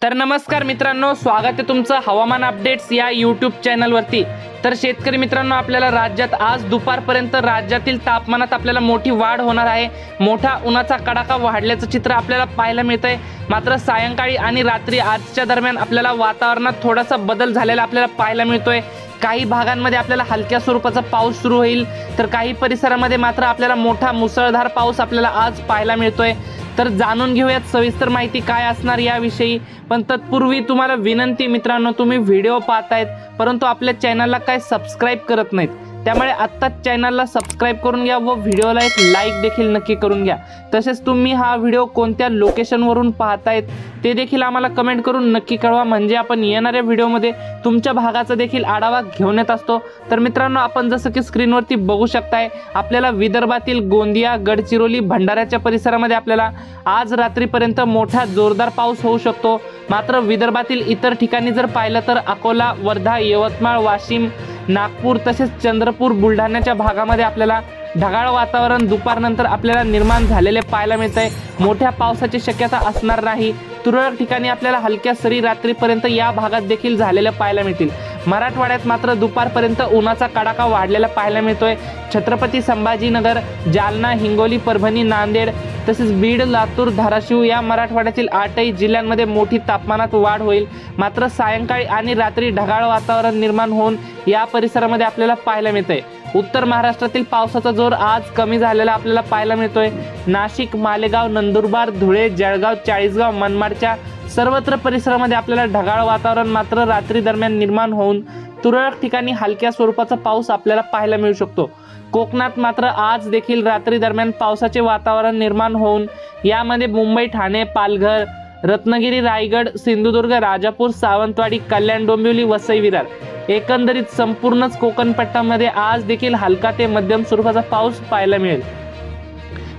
तर नमस्कार मित्रांनो, स्वागत आहे तुमचं हवामान अपडेट्स या यूट्यूब चॅनलवरती। तर शेतकरी मित्रांनो, आपल्याला राज्यात आज दुपारपर्यंत राज्यातील तापमानात आपल्याला मोठी वाढ होणार आहे। मोठा उन्हाचा कडाका वाढल्याचं चित्र आपल्याला पाहायला मिळतंय। मात्र सायंकाळी आणि रात्री आजच्या दरम्यान आपल्याला वातावरणात थोडासा बदल झालेला आपल्याला पाहायला मिळतोय। काही भागांमध्ये आपल्याला हलक्या स्वरूपाचा पाऊस सुरू होईल, तर काही परिसरामध्ये मात्र आपल्याला मोठा मुसळधार पाऊस आपल्याला आज पाहायला मिळतोय। तर जाणून घेऊयात सविस्तर माहिती काय असणार याविषयी। पण तत्पूर्वी तुम्हाला विनंती मित्रांनो, तुम्ही व्हिडिओ पाहतायत परंतु आपल्या चॅनलला काय सबस्क्राइब करत नाहीत, त्यामुळे आत्ताच चॅनलला सबस्क्राइब करून घ्या व व्हिडिओला एक लाईक देखील नक्की करून घ्या। तसेच तुम्ही हा व्हिडिओ कोणत्या लोकेशनवरून पाहतायत ते देखील आम्हाला कमेंट करून नक्की कळवा, म्हणजे आपण येणाऱ्या व्हिडिओमध्ये तुमच्या भागाचा देखील आढावा घेऊन येत असतो। तर मित्रांनो, आपण जसं की स्क्रीनवरती बघू शकताय, आपल्याला विदर्भातील गोंदिया, गडचिरोली, भंडाऱ्याच्या परिसरामध्ये आपल्याला आज रात्रीपर्यंत मोठा जोरदार पाऊस होऊ शकतो। मात्र विदर्भातील इतर ठिकाणी जर पाहिलं तर अकोला, वर्धा, यवतमाळ, वाशिम, नागपूर तसेच चंद्रपूर, बुलढाण्याच्या भागामध्ये आपल्याला ढगाळ वातावरण दुपारनंतर आपल्याला निर्माण झालेले पाहायला मिळतंय। मोठ्या पावसाची शक्यता असणार नाही। तुरळक ठिकाणी आपल्याला हलक्या सरी रात्रीपर्यंत या भागात देखील झालेल्या पाहायला मिळतील। मराठवाड्यात मात्र दुपारपर्यंत उन्हाचा कडाका वाढलेला पाहायला मिळतोय। छत्रपती संभाजीनगर, जालना, हिंगोली, परभणी, नांदेड तसेच बीड, लातूर, धाराशिव या मराठवाड्यातील 8ही जिल्ह्यांमध्ये मोठी तापमानात वाढ होईल। मात्र सायंकाळी आणि रात्री ढगाळ वातावरण निर्माण होऊन या परिसरामध्ये आपल्याला पाहायला मिळतंय। उत्तर महाराष्ट्रातील पावसाचा जोर आज कमी झालेला आपल्याला पाहायला मिळतोय। नाशिक, मालेगाव, नंदुरबार, धुळे, जळगाव, चाळीसगाव, मनमाडच्या सर्वत्र परिसरामध्ये आपल्याला ढगाळ वातावरण मात्र रात्री दरम्यान निर्माण होऊन तुरळक ठिकाणी हलक्या स्वरूपाचा पाऊस आपल्याला पाहायला मिळू शकतो। कोकणात मात्र आज देखील रात्री दरम्यान पावसाचे वातावरण निर्माण होऊन यामध्ये मुंबई, ठाणे, पालघर, रत्नागिरी, रायगड, सिंधुदुर्ग, राजापूर, सावंतवाडी, कल्याण, डोंबिवली, वसई, विरार एकंदरीत संपूर्णच कोकण पट्ट्यामध्ये आज देखील हलका ते मध्यम स्वरूपाचा पाऊस पाहायला मिळेल।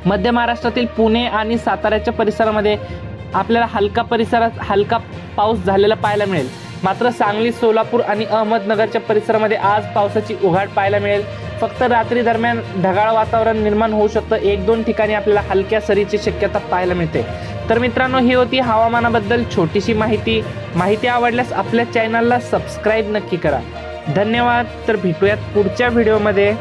मध्य महाराष्ट्रातील पुणे आणि साताऱ्याच्या परिसरामध्ये आपल्याला हलका पाऊस झालेला पाहायला मिळेल। मात्र सांगली, सोलापूर आणि अहमदनगरच्या परिसरामध्ये आज पावसाची उघाड पाहायला मिळेल। फक्त रात्री दरम्यान ढगाळ वातावरण निर्माण होऊ शकतं। 1-2 ठिकाणी आपल्याला हलक्या सरीची शक्यता पाहायला मिळते। तर मित्रांनो, ही होती हवामानाबद्दल छोटीशी माहिती आवडल्यास आपल्या चॅनलला सबस्क्राइब नक्की करा। धन्यवाद। तर भेटूयात पुढच्या व्हिडिओमध्ये।